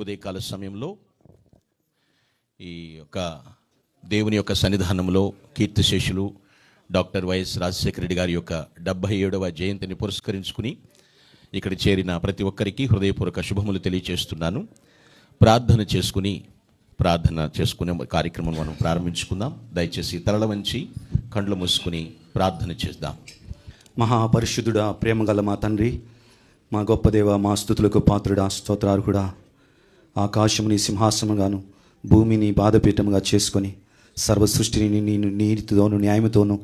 ఉదయకాల సమయంలో ఈ యొక్క దేవుని యొక్క సన్నిధానంలో కీర్తిశేషులు డాక్టర్ వైఎస్ రాజశేఖర రెడ్డి గారి యొక్క 77వ జయంతిని పురస్కరించుకుని ఇక్కడ చేరిన ప్రతి ఒక్కరికి హృదయపూర్వక శుభములు తెలియజేస్తున్నాను. ప్రార్థన చేసుకునే కార్యక్రమం మనం ప్రారంభించుకుందాం. దయచేసి తలల వంచి కండ్లు మూసుకుని ప్రార్థన చేద్దాం. మహాపరిశుద్ధుడా, ప్రేమగల మా తండ్రి, మా గొప్ప దేవ, మా స్తుతులకు పాత్రుడా, స్తోత్రార్హుడా, ఆకాశముని సింహాసనముగాను భూమిని బాధపీఠముగా చేసుకొని సర్వ సృష్టిని నేను నీతితోను న్యాయముతోను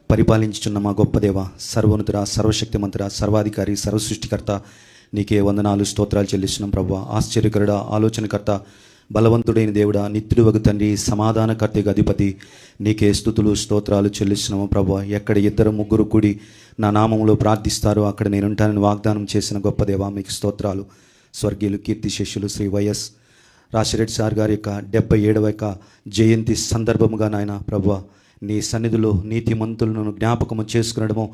పరిపాలించుచున్న మా గొప్ప దేవ, సర్వోన్నతుడా, సర్వశక్తిమంతుడా, సర్వాధికారి, సర్వసృష్టికర్త, నీకే వందనాలు స్తోత్రాలు చెల్లిస్తున్నాం ప్రభువా. ఆశ్చర్యకరుడా, ఆలోచనకర్త, బలవంతుడైన దేవుడా, నిత్యుడు వగు తండ్రి, సమాధానకర్తగా అధిపతి, నీకే స్తుతులు స్తోత్రాలు చెల్లిస్తున్నాము ప్రభువా. ఎక్కడ 2-3 కూడి నా నామంలో ప్రార్థిస్తారో అక్కడ నేను ఉంటానని వాగ్దానం చేసిన గొప్ప దేవా, మీకు స్తోత్రాలు. స్వర్గీయులు కీర్తిశేషులు శ్రీ వైఎస్ రాజశేఖర సార్ గారి యొక్క 77వ జయంతి సందర్భముగా నాయన ప్రభువా, నీ సన్నిధిలో నీతిమంతులను జ్ఞాపకము చేసుకునడము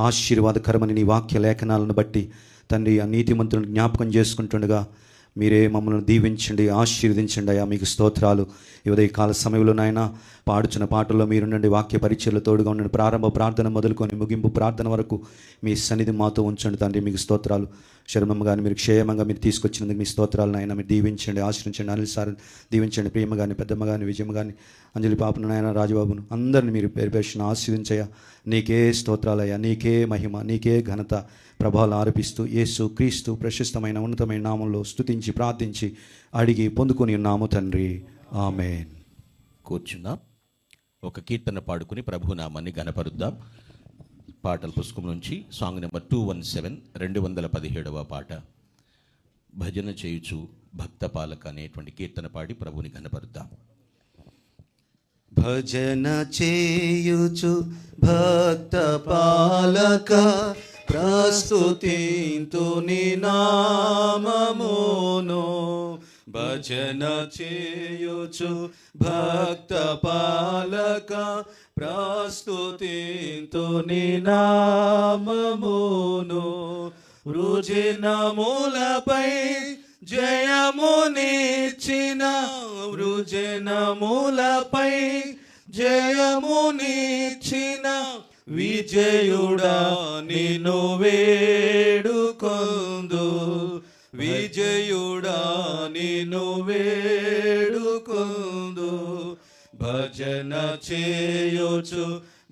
ఆశీర్వాదకరమని నీ వాక్య లేఖనాలను బట్టి తండ్రి, ఆ నీతిమంతులను జ్ఞాపకం చేసుకుంటుండగా మీరే మమ్మల్ని దీవించండి, ఆశీర్వదించండి అయ్యా. మీకు స్తోత్రాలు. ఈ ఉదయకాల సమయంలో నాయన పాడుచున్న పాటల్లో మీరుండండి, వాక్య పరిచయలు తోడుగా ఉండండి. ప్రారంభ ప్రార్థన మొదలుకొని ముగింపు ప్రార్థన వరకు మీ సన్నిధి మాతో ఉంచండి తండ్రి. మీకు స్తోత్రాలు. శరణమ్మ గారిని మీరు క్షేమంగా మీరు తీసుకొచ్చినందుకు మీ స్తోత్రాలు నాయన. మీరు దీవించండి, ఆశ్రయించండి. అనిల్ సార్ దీవించండి, ప్రియమ్మ గారిని, పెద్దమ్మ గారిని, విజయమ్మ గారిని, అంజలి పాపను నాయన, రాజబాబును, అందరిని మీరు పేరు పేరున ఆశీర్వించయ్యా. నీకే స్తోత్రాలయ్యా, నీకే మహిమ, నీకే ఘనత, ప్రభావాలు ఆరోపిస్తూ యేసు క్రీస్తు ప్రశస్తమైన ఉన్నతమైన నామంలో స్తుతించి ప్రార్థించి అడిగి పొందుకొని ఉన్నాము తండ్రి, ఆమేన్. కూర్చుందాం. ఒక కీర్తన పాడుకుని ప్రభు నామాన్ని ఘనపరుద్దాం. పాటల పుస్తకం నుంచి సాంగ్ నెంబర్ 217, 217వ పాట. భజన చేయుచు భక్త పాలక అనేటువంటి కీర్తన పాడి ప్రభుని ఘనపరుద్దాం. భజన చేయుచు భక్త పాలక ప్రస్తుతింతు నీ నామమును. భజన చేయుచు భక్త పాలక ప్రస్తుతింతు నీ నామమును. వృజనములపై జయమునిచ్చిన, వృజనములపై జయమునిచ్చిన విజయుడా నిన్ను వేడుకొందు, విజయుడా నిన్ను వేడుకొందు. భజన చేయుచు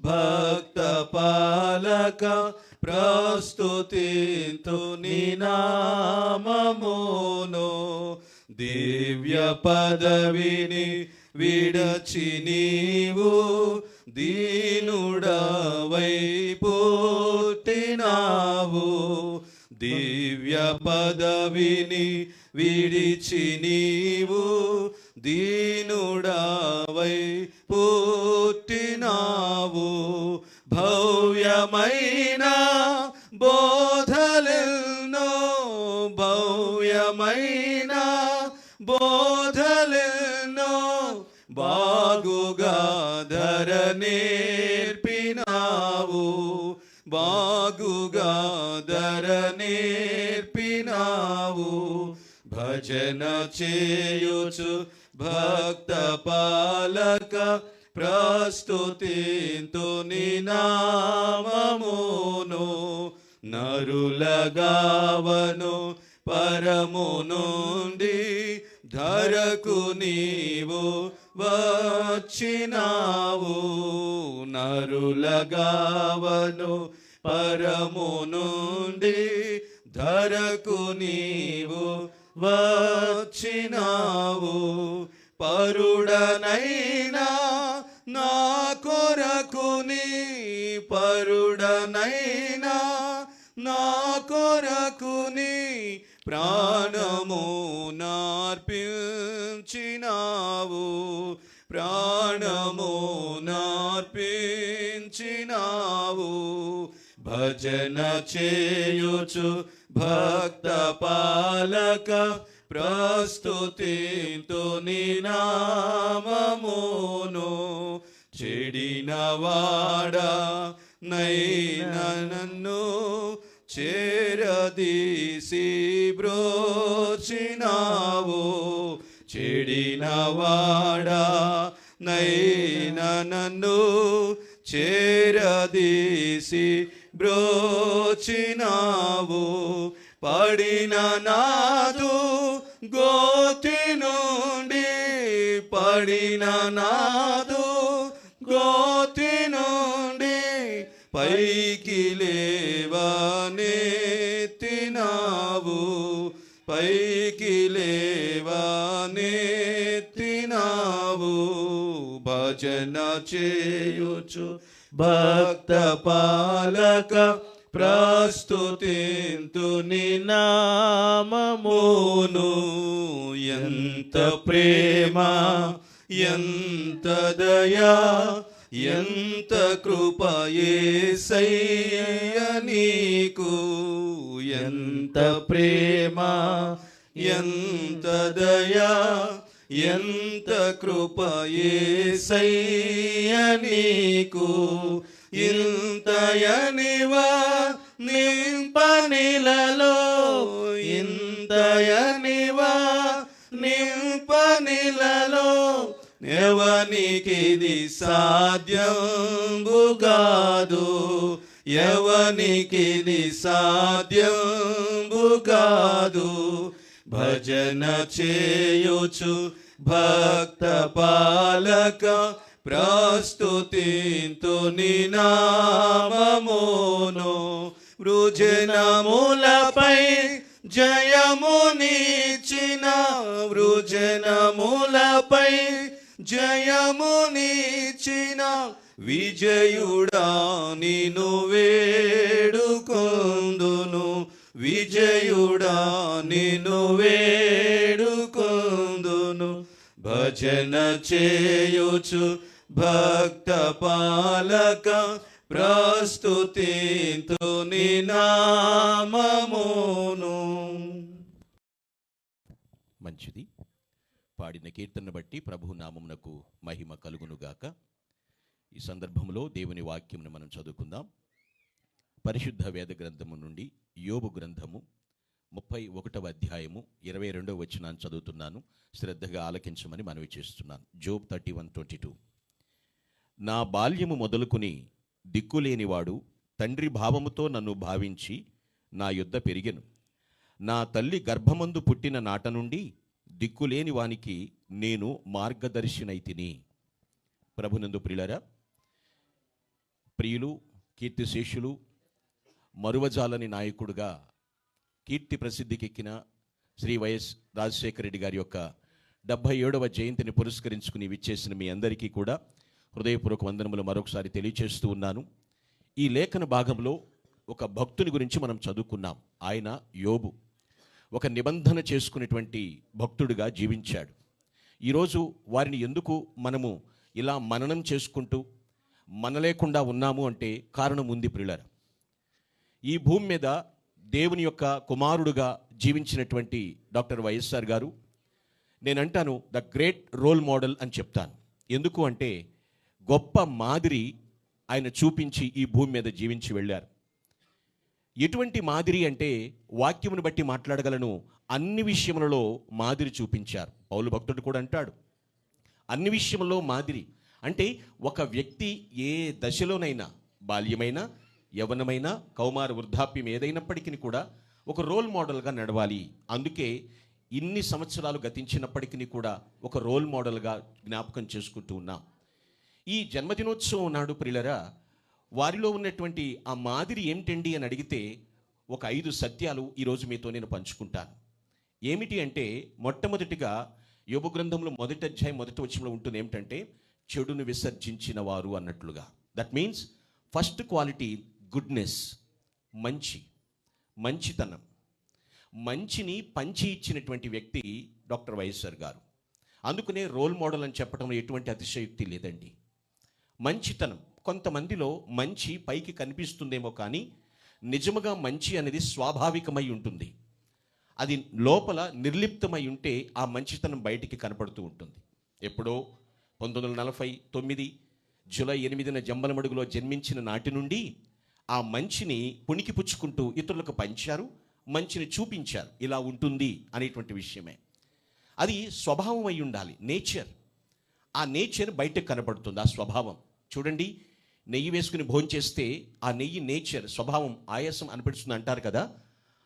భక్త పాలక ప్రస్తుతింతు నీ నామమును. దివ్య పదవిని విడచి నీవు దీనుడవై పుట్టినావు. దివ్య పదవిని విడిచి నీవు దీనుడవై పుట్టినావు. భవ్యమైన బోధలెన్నో, భవ్యమైన బోధలెన్నో బాగుగా ధర నేర్పినావు, బాగుగా ధర నేర్పినావు. భజన చేయుచు భక్త పాలక ప్రస్తుతింతు నీ నామమును. నరులగావను పరము నుండి ధరకు నీవు వచ్చినావు. నరులగావను పరము నుండి ధరకు నీవు వచ్చినావు. పరుడనైనా నా కొరకుని, పరుడనైనా నా కొరకుని ప్రాణము నార్పించినావు, ప్రాణము నార్పించినావు. భజన చేయుచు భక్త పాలక ప్రస్తుతింతు నీ నామమును. చెడిన వాడా నైనా నన్ను చేరదీసి బ్రోచినావు. చెడినవాడా నైనా నన్ను చేరదీసి బ్రోచినావు. పడిన నాదు గోతి నుండి, పడిన నాదు గోతి నుండి పైకి లేవనెత్తినావు. పైకి లేవనెత్తినావు. భజన చేయుచు భక్త పాలక ప్రస్తుతింతు ని నామమును. ఎంత ప్రేమ, ఎంత దయా, ఎంత కృప యేసయ్య నీకు. ఎంత ప్రేమ, ఎంత దయా, ఎంత కృప యేసయ్య నీకు. ఇంతయనివా నింపనిలలో, ఇంతయనివా నింపనిలలో ఎవనికిది సాధ్యంబుగాదు. ఎవనికిది సాధ్యంబుగాదు. భజన చేయుచు భక్త పాలక ప్రస్తుతింతు ని నామమును. వృజనములపై జయమునిచ్చిన, వృజనములపై జయమునిచ్చిన విజయుడా నిను వేడుకొందును. విజయుడా నిను వేడుకొందును. భజన చేయుచు భక్త పాలక ప్రస్తుతింతు ని నామమును. మంచిది. పాడిన కీర్తన బట్టి ప్రభు నామమునకు మహిమ కలుగునుగాక. ఈ సందర్భంలో దేవుని వాక్యమును మనం చదువుకుందాం. పరిశుద్ధ వేద గ్రంథము నుండి యోబు గ్రంథము 31వ అధ్యాయము 22వ వచనాన్ని చదువుతున్నాను. శ్రద్ధగా ఆలకించమని మనవి చేస్తున్నాను. జోబ్ 31:22. నా బాల్యము మొదలుకుని దిక్కులేనివాడు తండ్రి భావముతో నన్ను భావించి నా యొద్ద పెరిగెను. నా తల్లి గర్భమందు పుట్టిన నాట నుండి దిక్కులేని వానికి నేను మార్గదర్శినైతిని. ప్రభునందు ప్రియులారా, ప్రియులు, కీర్తిశేషులు, మరువజాలని నాయకుడుగా కీర్తి ప్రసిద్ధికెక్కిన శ్రీ వైఎస్ రాజశేఖర రెడ్డి గారి యొక్క 77వ జయంతిని పురస్కరించుకుని విచ్చేసిన మీ అందరికీ కూడా హృదయపూర్వక వందనములు మరొకసారి తెలియచేస్తూ ఉన్నాను. ఈ లేఖన భాగంలో ఒక భక్తుని గురించి మనం చదువుకున్నాం. ఆయన యోబు. ఒక నిబంధన చేసుకునేటువంటి భక్తుడిగా జీవించాడు. ఈరోజు వారిని ఎందుకు మనము ఇలా మననం చేసుకుంటూ మనలేకుండా ఉన్నాము అంటే కారణం ఉంది ప్రియులారా. ఈ భూమి మీద దేవుని యొక్క కుమారుడుగా జీవించినటువంటి డాక్టర్ వైఎస్ఆర్ గారు, నేనంటాను ద గ్రేట్ రోల్ మోడల్ అని చెప్తాను. ఎందుకు అంటే గొప్ప మాదిరి ఆయన చూపించి ఈ భూమి మీద జీవించి వెళ్ళారు. ఎటువంటి మాదిరి అంటే వాక్యమును బట్టి మాట్లాడగలను, అన్ని విషయములలో మాదిరి చూపించారు. పౌలు భక్తుడు కూడా అంటాడు అన్ని విషయంలో మాదిరి. అంటే ఒక వ్యక్తి ఏ దశలోనైనా, బాల్యమైనా, యవ్వనమైనా, కౌమార వృద్ధాప్యం ఏదైనప్పటికీ కూడా ఒక రోల్ మోడల్గా నడవాలి. అందుకే ఇన్ని సంవత్సరాలు గతించినప్పటికీ కూడా ఒక రోల్ మోడల్గా జ్ఞాపకం చేసుకుంటూ ఉన్నాం. ఈ జన్మదినోత్సవం నాడు ప్రియులరా, వారిలో ఉన్నటువంటి ఆ మాదిరి ఏమిటండి అని అడిగితే ఒక 5 సత్యాలు ఈరోజు మీతో నేను పంచుకుంటాను. ఏమిటి అంటే, మొట్టమొదటిగా యోబు గ్రంథంలో 1వ అధ్యాయం 1వ వచనంలో ఉంటుంది ఏమిటంటే, చెడును విసర్జించిన వారు అన్నట్లుగా. That means first quality goodness, మంచితనం. మంచిని పంచి ఇచ్చినటువంటి వ్యక్తి డాక్టర్ వైఎస్ఆర్ గారు. అందుకనే రోల్ మోడల్ అని చెప్పడంలో ఎటువంటి అతిశయోక్తి లేదండి. మంచితనం, కొంతమందిలో మంచి పైకి కనిపిస్తుందేమో కానీ నిజముగా మంచి అనేది స్వాభావికమై ఉంటుంది. అది లోపల నిర్లిప్తమై ఉంటే ఆ మంచితనం బయటికి కనపడుతూ ఉంటుంది. ఎప్పుడో 1949 జూలై 8న జంబలమడుగులో జన్మించిన నాటి నుండి ఆ మంచిని పుణికి పుచ్చుకుంటూ ఇతరులకు పంచారు, మంచిని చూపించారు. ఇలా ఉంటుంది అనేటువంటి విషయమే. అది స్వభావం అయి ఉండాలి, నేచర్. ఆ నేచర్ బయటకు కనబడుతుంది, ఆ స్వభావం. చూడండి, నెయ్యి వేసుకుని భోంచేస్తే ఆ నెయ్యి నేచర్, స్వభావం ఆయాసం అనిపిస్తుంది అంటారు కదా.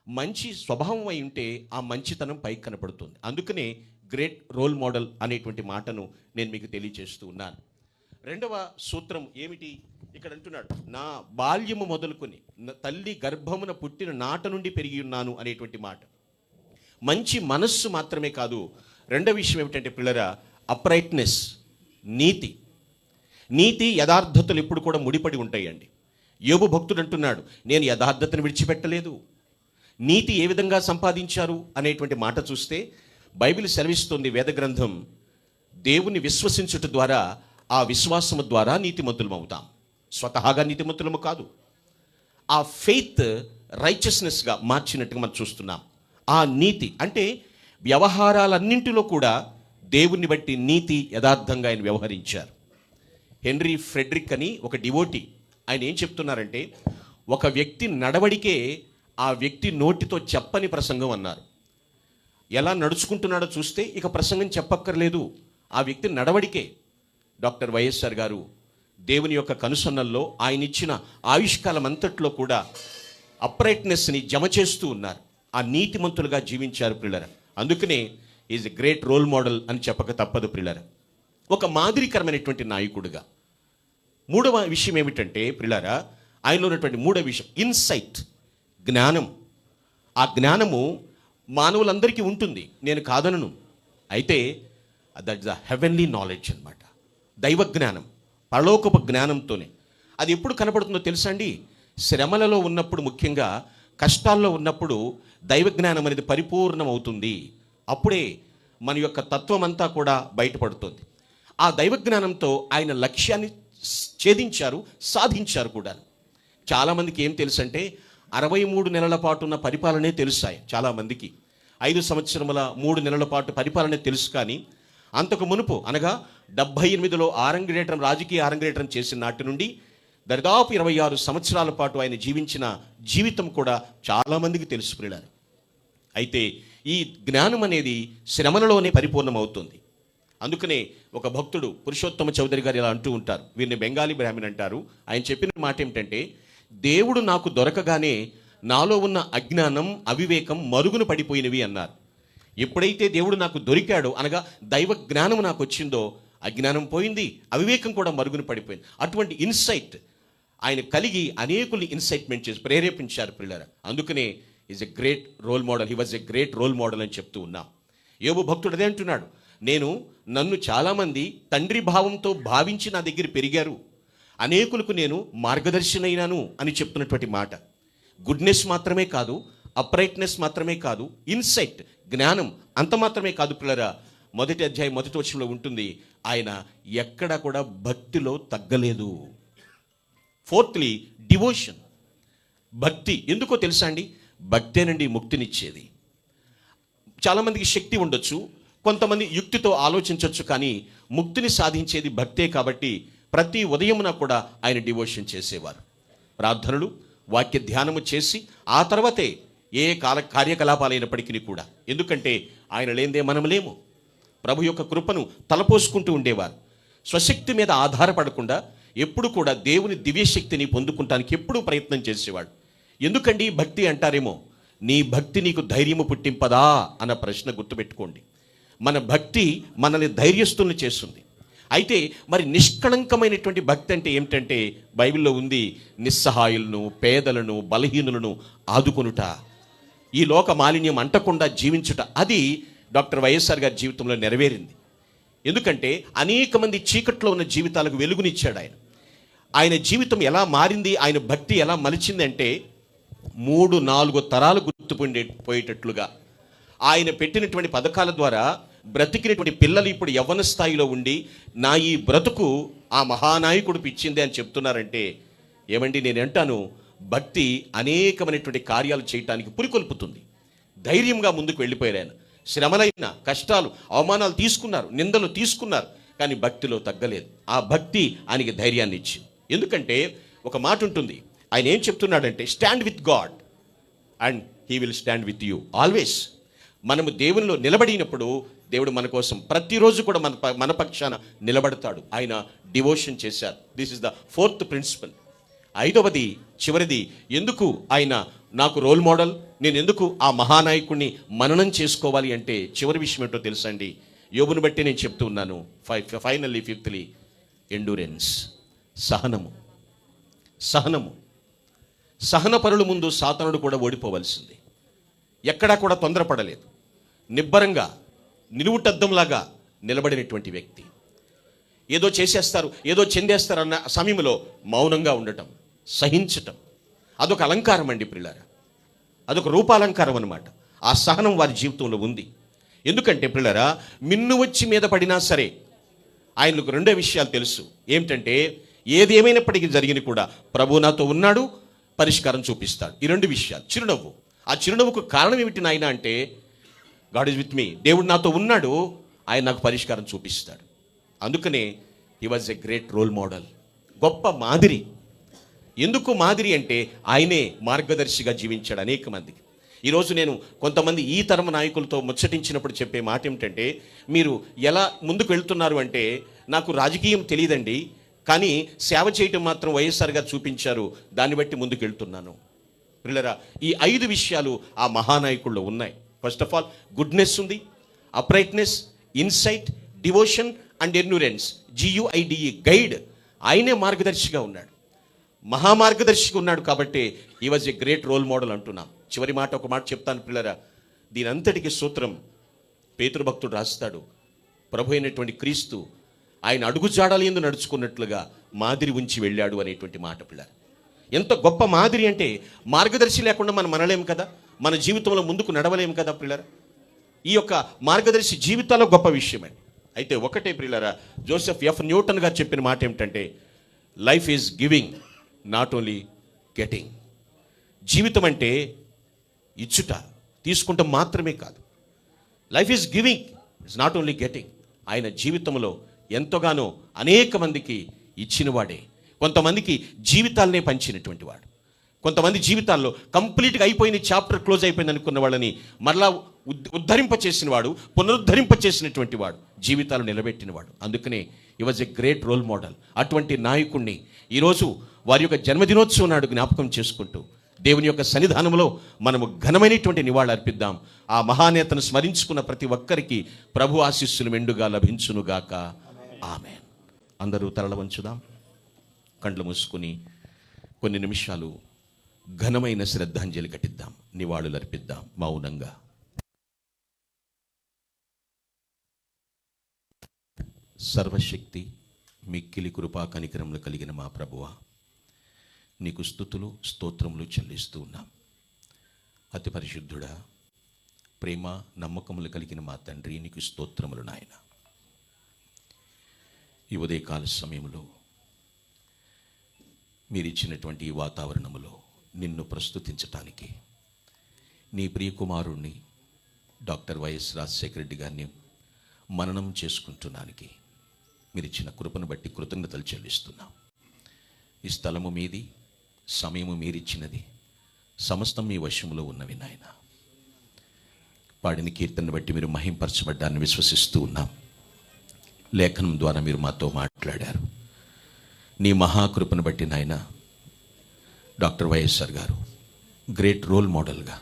మంచి స్వభావం అయి ఉంటే ఆ మంచితనం పైకి కనపడుతుంది. అందుకనే గ్రేట్ రోల్ మోడల్ అనేటువంటి మాటను నేను మీకు తెలియజేస్తూ ఉన్నాను. రెండవ సూత్రం ఏమిటి? ఇక్కడ అంటున్నాడు, నా బాల్యము మొదలుకొని తల్లి గర్భమున పుట్టిన నాట నుండి పెరిగి ఉన్నాను అనేటువంటి మాట. మంచి మనస్సు మాత్రమే కాదు, రెండవ విషయం ఏమిటంటే పిల్లరా, అప్రైట్నెస్, నీతి. నీతి యథార్థతలు ఎప్పుడు కూడా ముడిపడి ఉంటాయండి. యోబు భక్తుడు అంటున్నాడు, నేను యథార్థతను విడిచిపెట్టలేదు. నీతి ఏ విధంగా సంపాదించారు అనేటువంటి మాట చూస్తే బైబిల్ సెలవిస్తుంది, వేద గ్రంథం, దేవుని విశ్వసించుట ద్వారా, ఆ విశ్వాసము ద్వారా నీతిమంతులం అవుతాం. స్వతహాగా నీతిమంతులము కాదు, ఆ ఫెయిత్ రైచియస్నెస్గా మార్చినట్టుగా మనం చూస్తున్నాం. ఆ నీతి అంటే వ్యవహారాలన్నింటిలో కూడా దేవుణ్ణి బట్టి నీతి యథార్థంగా ఆయన వ్యవహరించారు. హెన్రీ ఫ్రెడరిక్ అని ఒక డివోటీ, ఆయన ఏం చెప్తున్నారంటే, ఒక వ్యక్తి నడవడికే ఆ వ్యక్తి నోటితో చెప్పని ప్రసంగం అన్నారు. ఎలా నడుచుకుంటున్నాడో చూస్తే ఇక ప్రసంగం చెప్పక్కర్లేదు, ఆ వ్యక్తి నడవడికే. డాక్టర్ వైఎస్ఆర్ గారు దేవుని యొక్క కనుసన్నల్లో ఆయన ఇచ్చిన ఆయుష్కాలం అంతట్లో కూడా అప్రైట్నెస్ని జమ చేస్తూ ఉన్నారు. ఆ నీతిమంతులుగా జీవించారు పిల్లల. అందుకనే is a great role model అని చెప్పక తప్పదు పిల్లల. ఒక మాదిరికరమైనటువంటి నాయకుడిగా. మూడవ విషయం ఏమిటంటే పిల్లరా, ఆయనలో ఉన్నటువంటి మూడవ విషయం ఇన్సైట్, జ్ఞానం. ఆ జ్ఞానము మానవులందరికీ ఉంటుంది, నేను కాదనను. అయితే that is the heavenly knowledge అన్నమాట, దైవ జ్ఞానం, పరలోకపు జ్ఞానంతోనే. అది ఎప్పుడు కనపడుతుందో తెలుసా అండి? శ్రమలలో ఉన్నప్పుడు, ముఖ్యంగా కష్టాల్లో ఉన్నప్పుడు దైవ జ్ఞానం అనేది పరిపూర్ణం అవుతుంది. అప్పుడే మన యొక్క తత్వం అంతా కూడా బయటపడుతుంది. ఆ దైవ జ్ఞానంతో ఆయన లక్ష్యాన్ని ఛేదించారు, సాధించారు కూడా. చాలామందికి ఏం తెలుసు అంటే 63 నెలల పాటు ఉన్న పరిపాలనే తెలుసాయి చాలామందికి. 5 సంవత్సరముల 3 నెలల పాటు పరిపాలనే తెలుసు. కానీ అంతకు మునుపు అనగా 78లో ఆరంగేట్రం, రాజకీయ ఆరంగేట్రం చేసిన నాటి నుండి దరిదాపు 26 సంవత్సరాల పాటు ఆయన జీవించిన జీవితం కూడా చాలామందికి తెలుసు పిల్లలు. అయితే ఈ జ్ఞానం అనేది శ్రమలలోనే పరిపూర్ణమవుతుంది. అందుకనే ఒక భక్తుడు పురుషోత్తమ చౌదరి గారు ఇలా అంటూ ఉంటారు, వీరిని బెంగాలీ బ్రాహ్మణ్ అంటారు. ఆయన చెప్పిన మాట ఏమిటంటే, దేవుడు నాకు దొరకగానే నాలో ఉన్న అజ్ఞానం, అవివేకం మరుగున పడిపోయినవి అన్నారు. ఎప్పుడైతే దేవుడు నాకు దొరికాడో, అనగా దైవ జ్ఞానం నాకు వచ్చిందో, అజ్ఞానం పోయింది, అవివేకం కూడా మరుగున పడిపోయింది. అటువంటి ఇన్సైట్ ఆయన కలిగి అనేకుల్ని ఇన్సైట్మెంట్ చేసి ప్రేరేపించారు పిల్లలు. అందుకనే is a great role model, he was a great role model అని చెప్తూ ఉన్నాం. యోబు భక్తుడు అదే అంటున్నాడు, నన్ను చాలామంది తండ్రి భావంతో భావించి నా దగ్గర పెరిగారు, అనేకులకు నేను మార్గదర్శనైనాను అని చెప్తున్నటువంటి మాట. గుడ్నెస్ మాత్రమే కాదు, అప్రైట్నెస్ మాత్రమే కాదు, ఇన్సైట్, జ్ఞానం అంత మాత్రమే కాదు పిల్లరా. 1వ అధ్యాయం 1వ వచనంలో ఉంటుంది, ఆయన ఎక్కడా కూడా భక్తిలో తగ్గలేదు. ఫోర్త్లీ, డివోషన్, భక్తి. ఎందుకో తెలుసా అండి? భక్తేనండి ముక్తినిచ్చేది. చాలామందికి శక్తి ఉండొచ్చు, కొంతమంది యుక్తితో ఆలోచించవచ్చు, కానీ ముక్తిని సాధించేది భక్తే. కాబట్టి ప్రతి ఉదయమున కూడా ఆయన డివోషన్ చేసేవారు. ప్రార్థనలు, వాక్య ధ్యానము చేసి ఆ తర్వాతే ఏ కార్యకలాపాలైనప్పటికీ కూడా. ఎందుకంటే ఆయన లేనిదే మనం లేము. ప్రభు యొక్క కృపను తలపోసుకుంటూ ఉండేవారు. స్వశక్తి మీద ఆధారపడకుండా ఎప్పుడు కూడా దేవుని దివ్యశక్తిని పొందుకుంటానికి ఎప్పుడూ ప్రయత్నం చేసేవాడు. ఎందుకండి భక్తి అంటారేమో, నీ భక్తి నీకు ధైర్యము పుట్టింపదా అన్న ప్రశ్న గుర్తుపెట్టుకోండి. మన భక్తి మనల్ని ధైర్యస్తుల్ని చేస్తుంది. అయితే మరి నిష్కళంకమైనటువంటి భక్తి అంటే ఏమిటంటే, బైబిల్లో ఉంది, నిస్సహాయులను, పేదలను, బలహీనులను ఆదుకొనుట, ఈ లోక మాలిన్యం అంటకుండా జీవించుట. అది డాక్టర్ వైఎస్ఆర్ గారి జీవితంలో నెరవేరింది. ఎందుకంటే అనేక మంది చీకట్లో ఉన్న జీవితాలకు వెలుగునిచ్చాడు ఆయన. ఆయన జీవితం ఎలా మారింది, ఆయన భక్తి ఎలా మలిచింది అంటే 3-4 తరాలు పోయేటట్లుగా ఆయన పెట్టినటువంటి పథకాల ద్వారా బ్రతికినటువంటి పిల్లలు ఇప్పుడు యవ్వన స్థాయిలో ఉండి, నా ఈ బ్రతుకు ఆ మహానాయకుడు పిచ్చింది అని చెప్తున్నారంటే, ఏమండి నేను అంటాను, భక్తి అనేకమైనటువంటి కార్యాలు చేయటానికి పురికొల్పుతుంది. ధైర్యంగా ముందుకు వెళ్ళిపోయారు ఆయన. శ్రమలైన, కష్టాలు, అవమానాలు తీసుకున్నారు, నిందలు తీసుకున్నారు, కానీ భక్తిలో తగ్గలేదు. ఆ భక్తి ఆయనకి ధైర్యాన్ని ఇచ్చింది. ఎందుకంటే ఒక మాట ఉంటుంది, ఆయన ఏం చెప్తున్నాడంటే, stand with God and he will stand with you always. మనము దేవునిలో నిలబడినప్పుడు దేవుడు మన కోసం ప్రతిరోజు కూడా మన పక్షాన నిలబడతాడు. ఆయన డివోషన్ చేశారు. This is the 4th principle. 5వది చివరిది, ఎందుకు ఆయన నాకు రోల్ మోడల్, నేను ఎందుకు ఆ మహానాయకుడిని మననం చేసుకోవాలి అంటే చివరి విషయం ఏంటో తెలుసండి. యోబుని బట్టి నేను చెప్తూ ఉన్నాను. ఫైనల్లీ 5th ఎండ్యూరెన్స్, సహనము. సహనపరుల ముందు సాతానుడు కూడా ఓడిపోవలసింది. ఎక్కడా కూడా తొందరపడలేదు. నిబ్బరంగా నిలువుటద్దంలాగా నిలబడినటువంటి వ్యక్తి. ఏదో చేసేస్తారు, ఏదో చెందేస్తారు అన్న సమయంలో మౌనంగా ఉండటం, సహించటం, అదొక అలంకారం అండి ప్రియులారా. అదొక రూపాలంకారం అన్నమాట. ఆ సహనం వారి జీవితంలో ఉంది. ఎందుకంటే ప్రియులారా, మిన్ను వచ్చి మీద పడినా సరే ఆయనకు 2 విషయాలు తెలుసు. ఏమిటంటే, ఏది ఏమైనప్పటికీ జరిగిన కూడా ప్రభు నాతో ఉన్నాడు, పరిష్కారం చూపిస్తాడు. ఈ 2 విషయాలు. చిరునవ్వు. ఆ చిరునవ్వుకు కారణం ఏమిటి నాయన అంటే, గాడ్ ఈజ్ విత్ మీ, దేవుడు నాతో ఉన్నాడు, ఆయన నాకు పరిష్కారం చూపిస్తాడు. అందుకనే he was a great role model, గొప్ప మాదిరి. ఎందుకు మాదిరి అంటే ఆయనే మార్గదర్శిగా జీవించాడు అనేక మందికి. ఈరోజు నేను కొంతమంది ఈ తరం నాయకులతో ముచ్చటించినప్పుడు చెప్పే మాట ఏమిటంటే, మీరు ఎలా ముందుకు వెళ్తున్నారు అంటే, నాకు రాజకీయం తెలియదండి, కానీ సేవ చేయటం మాత్రం వైఎస్ఆర్ గారు చూపించారు, దాన్ని బట్టి ముందుకు వెళ్తున్నాను. పిల్లరా, ఈ 5 విషయాలు ఆ మహానాయకుల్లో ఉన్నాయి. ఫస్ట్ ఆఫ్ ఆల్ గుడ్నెస్ ఉంది, uprightness, insight, devotion and endurance. GUIDE, guide. ఆయనే మార్గదర్శిగా ఉన్నాడు, మహామార్గదర్శిగా ఉన్నాడు. కాబట్టి he was a great role model అంటున్నాం. చివరి మాట ఒక మాట చెప్తాను పిల్లరా. దీని అంతటికి సూత్రం పేతురు భక్తుడు రాస్తాడు. ప్రభు అయినటువంటి క్రీస్తు ఆయన అడుగుజాడల యందు నడుచుకున్నట్లుగా మాదిరి ఉంచి వెళ్ళాడు అనేటువంటి మాట పిల్లరా. ఎంత గొప్ప మాదిరి అంటే, మార్గదర్శి లేకుండా మనం మనలేం కదా, మన జీవితంలో ముందుకు నడవలేం కదా పిల్లరా. ఈ యొక్క మార్గదర్శి జీవితాల్లో గొప్ప విషయమే. అయితే ఒకటే ప్రియులారా, జోసెఫ్ F. న్యూటన్ గారు చెప్పిన మాట ఏమిటంటే, life is giving, not only getting. జీవితం అంటే ఇచ్చుట, తీసుకుంటాం మాత్రమే కాదు. Life is giving, it's not only getting. ఆయన జీవితంలో ఎంతగానో అనేక మందికి ఇచ్చినవాడే. కొంతమందికి జీవితాలనే పంచినటువంటి వాడు. కొంతమంది జీవితాల్లో కంప్లీట్గా అయిపోయింది, చాప్టర్ క్లోజ్ అయిపోయింది అనుకున్న వాళ్ళని మరలా ఉద్ధరింపచేసిన వాడు, పునరుద్ధరింపచేసినటువంటి వాడు, జీవితాలు నిలబెట్టినవాడు. అందుకనే he was a great role model. అటువంటి నాయకుడిని ఈరోజు వారి యొక్క జన్మదినోత్సవం నాడు జ్ఞాపకం చేసుకుంటూ దేవుని యొక్క సన్నిధానంలో మనము ఘనమైనటువంటి నివాళులు అర్పిద్దాం. ఆ మహానేతను స్మరించుకున్న ప్రతి ఒక్కరికి ప్రభు ఆశీస్సులు మెండుగా లభించునుగాక. ఆమేన్. అందరూ తలల వంచుదాం, కండ్లు మూసుకుని కొన్ని నిమిషాలు ఘనమైన శ్రద్ధాంజలి ఘటిద్దాం, నివాళులు అర్పిద్దాం మౌనంగా. సర్వశక్తి మిక్కిలి కృపా కనికరములు కలిగిన మా ప్రభువా, నీకు స్తుతులు స్తోత్రములు చెల్లిస్తూ ఉన్నాం. అతి పరిశుద్ధుడా, ప్రేమ నమ్మకములు కలిగిన మా తండ్రి, నీకు స్తోత్రములు నాయన. ఈ ఉదయకాల సమయంలో మీరిచ్చినటువంటి ఈ వాతావరణములో నిన్ను ప్రస్తుతించటానికి, నీ ప్రియకుమారుణ్ణి డాక్టర్ వైఎస్ రాజశేఖర రెడ్డి గారిని మననం చేసుకుంటున్నానికి మీరిచ్చిన కృపను బట్టి కృతజ్ఞతలు చెల్లిస్తున్నాం. ఈ స్థలము మీది, సమయము మీరిచ్చినది, సమస్తం మీ వశంలో ఉన్నవి నాయన. పాడిన కీర్తనను బట్టి మీరు మహింపరచబడ్డాన్ని విశ్వసిస్తూ ఉన్నాం. లేఖనం ద్వారా మీరు మాతో మాట్లాడారు. నీ మహాకృపను బట్టి నాయన, డాక్టర్ వైఎస్ఆర్ గారు గ్రేట్ రోల్ మోడల్గా,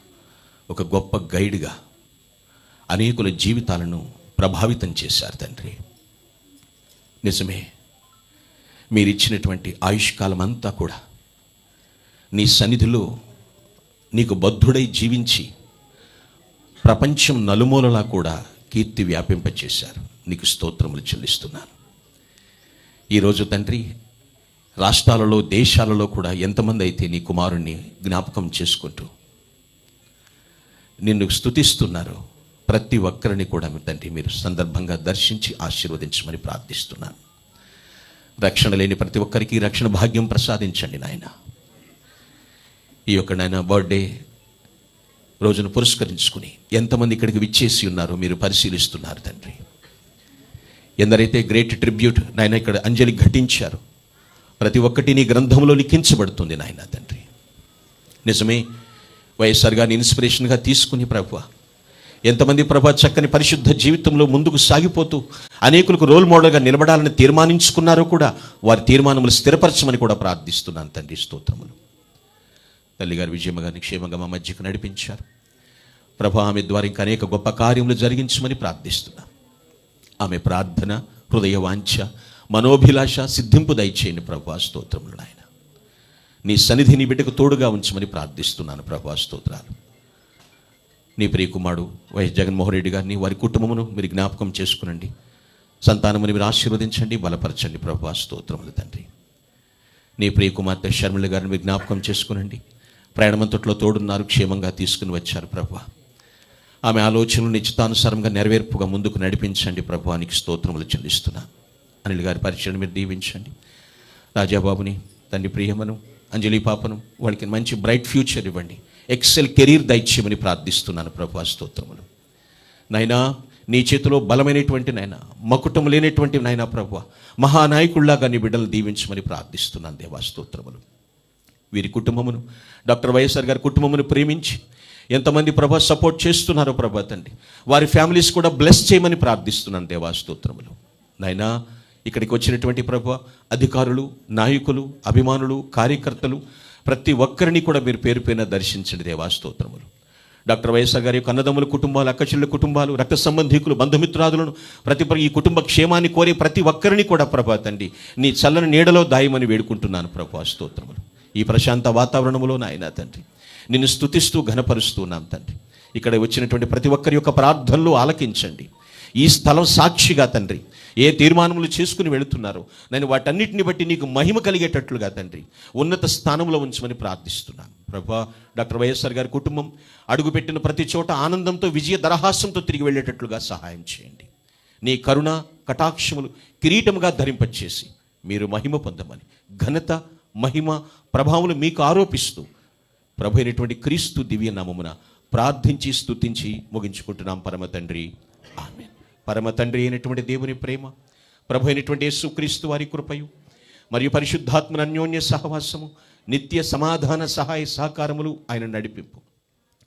ఒక గొప్ప గైడ్గా అనేకుల జీవితాలను ప్రభావితం చేశారు తండ్రి. నిజమే, మీరిచ్చినటువంటి ఆయుష్కాలం అంతా కూడా నీ సన్నిధిలో నీకు బద్ధుడై జీవించి ప్రపంచం నలుమూలలా కూడా కీర్తి వ్యాపింపచేశారు. నీకు స్తోత్రములు చెల్లిస్తున్నాను. ఈరోజు తండ్రి, రాష్ట్రాలలో దేశాలలో కూడా ఎంతమంది అయితే నీ కుమారుణ్ణి జ్ఞాపకం చేసుకుంటూ నిన్ను స్తుతిస్తున్నారో ప్రతి ఒక్కరిని కూడా తండ్రి మీరు సందర్భంగా దర్శించి ఆశీర్వదించమని ప్రార్థిస్తున్నాను. రక్షణ లేని ప్రతి ఒక్కరికి రక్షణ భాగ్యం ప్రసాదించండి నాయన. ఈ యొక్క నాయన బర్త్డే రోజును పురస్కరించుకుని ఎంతమంది ఇక్కడికి విచ్చేసి ఉన్నారో మీరు పరిశీలిస్తున్నారు తండ్రి. ఎందరైతే గ్రేట్ ట్రిబ్యూట్ నాయన ఇక్కడ అంజలి ఘటించారు, ప్రతి ఒక్కటి నీ గ్రంథంలో లిఖించబడుతుంది నాయన తండ్రి. నిజమే, వైఎస్ఆర్ గారిని ఇన్స్పిరేషన్గా తీసుకుని ప్రభువా ఎంతమంది ప్రభా చక్కని పరిశుద్ధ జీవితంలో ముందుకు సాగిపోతూ అనేకులకు రోల్ మోడల్గా నిలబడాలని తీర్మానించుకున్నారో కూడా వారి తీర్మానములు స్థిరపరచమని కూడా ప్రార్థిస్తున్నాను తండ్రి. స్తోత్రములు. తల్లిగారు విజయమ్మ గారిని క్షేమంగా మా మధ్యకు నడిపించారు ప్రభా. ఆమె ద్వారా ఇంకా అనేక గొప్ప కార్యములు జరిగించమని ప్రార్థిస్తున్నాను. ఆమె ప్రార్థన, హృదయ వాంఛ, మనోభిలాష సిద్ధింపు దయచేయండి ప్రభా. స్తోత్రములు నాయన. నీ సన్నిధి నీ బిడ్డకు తోడుగా ఉంచమని ప్రార్థిస్తున్నాను ప్రభా. స్తోత్రాలు. నీ ప్రియకుమారుడు వైఎస్ జగన్మోహన్ రెడ్డి గారిని, వారి కుటుంబమును మీరు జ్ఞాపకం చేసుకునండి. సంతానముని మీరు ఆశీర్వదించండి, బలపరచండి ప్రభా. స్తోత్రములు తండ్రి. నీ ప్రియకుమార్తె షర్మిల గారిని మీరు జ్ఞాపకం చేసుకునండి. ప్రయాణమంతట్లో తోడున్నారు, క్షేమంగా తీసుకుని వచ్చారు ప్రభా. ఆమె ఆలోచనలు నిశ్చితానుసారంగా నెరవేర్పుగా ముందుకు నడిపించండి ప్రభా. నీకు స్తోత్రములు చెల్లిస్తున్నాను. అనిల్ గారి పరిచయం మీరు దీవించండి. రాజాబాబుని, తండ్రి ప్రియమను, అంజలి పాపను, వాళ్ళకి మంచి బ్రైట్ ఫ్యూచర్ ఇవ్వండి. ఎక్సెల్ కెరీర్ దయచేయమని ప్రార్థిస్తున్నాను ప్రభా. స్తోత్రములు నాయనా. నీ చేతిలో బలమైనటువంటి నాయన, మకుటం లేనటువంటి నాయన ప్రభా, మహానాయకుల్లాగా నీ బిడ్డలు దీవించమని ప్రార్థిస్తున్నాను దేవా. స్తోత్రములు. వీరి కుటుంబమును, డాక్టర్ వైఎస్ఆర్ గారి కుటుంబమును ప్రేమించి ఎంతమంది ప్రభా సపోర్ట్ చేస్తున్నారో ప్రభా తండ్రి, వారి ఫ్యామిలీస్ కూడా బ్లెస్ చేయమని ప్రార్థిస్తున్నాను దేవా. స్తోత్రములు నాయనా. ఇక్కడికి వచ్చినటువంటి ప్రభా అధికారులు, నాయకులు, అభిమానులు, కార్యకర్తలు ప్రతి ఒక్కరిని కూడా మీరు పేరు పేరున దర్శించండి దేవా. స్తోత్రములు. డాక్టర్ వైఎస్ఆర్ గారి యొక్క అన్నదమ్ముల కుటుంబాలు, అక్కచెల్లెల కుటుంబాలు, రక్త సంబంధికులు, బంధుమిత్రాదులను ఈ కుటుంబ క్షేమాన్ని కోరే ప్రతి ఒక్కరిని కూడా ప్రభా తండ్రి నీ చల్లని నీడలో దాయమని వేడుకుంటున్నాను ప్రభా. స్తోత్రములు. ఈ ప్రశాంత వాతావరణంలో నాయనా తండ్రి నిన్ను స్తుతిస్తూ ఘనపరుస్తున్నాం తండ్రి. ఇక్కడ వచ్చినటువంటి ప్రతి ఒక్కరి యొక్క ప్రార్థనలు ఆలకించండి. ఈ స్థలం సాక్షిగా తండ్రి ఏ తీర్మానములు చేసుకుని వెళుతున్నారో నేను వాటన్నిటిని బట్టి నీకు మహిమ కలిగేటట్లుగా తండ్రి ఉన్నత స్థానంలో ఉంచమని ప్రార్థిస్తున్నాను ప్రభా. డాక్టర్ వైఎస్ఆర్ గారి కుటుంబం అడుగుపెట్టిన ప్రతి చోట ఆనందంతో, విజయ దరహాసంతో తిరిగి వెళ్ళేటట్లుగా సహాయం చేయండి. నీ కరుణ కటాక్షములు కిరీటముగా ధరింపచేసి మీరు మహిమ పొందమని, ఘనత, మహిమ, ప్రభావములు మీకు ఆరోపిస్తూ ప్రభు అయినటువంటి క్రీస్తు దివ్య నామమున ప్రార్థించి స్తుతించి ముగించుకుంటున్నాం పరమ తండ్రి. ఆమేన్. పరమ తండ్రి అయినటువంటి దేవుని ప్రేమ, ప్రభు అయినటువంటి యేసుక్రీస్తు వారి కృపయు మరియు పరిశుద్ధాత్మన అన్యోన్య సహవాసము, నిత్య సమాధాన సహాయ సహకారములు, ఆయన నడిపింపు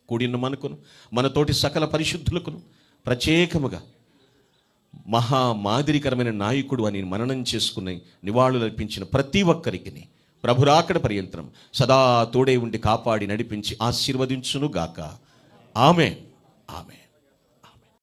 కూడిన మనకును మనతోటి సకల పరిశుద్ధులకును ప్రత్యేకముగా మహా మాదిరికరమైన నాయకుడు అని మననం చేసుకుని నివాళులు అర్పించిన ప్రతి ఒక్కరికి ప్రభురాకడ పర్యంతరం సదా తోడే ఉండి కాపాడి నడిపించి ఆశీర్వదించునుగాక. ఆమేన్. ఆమేన్.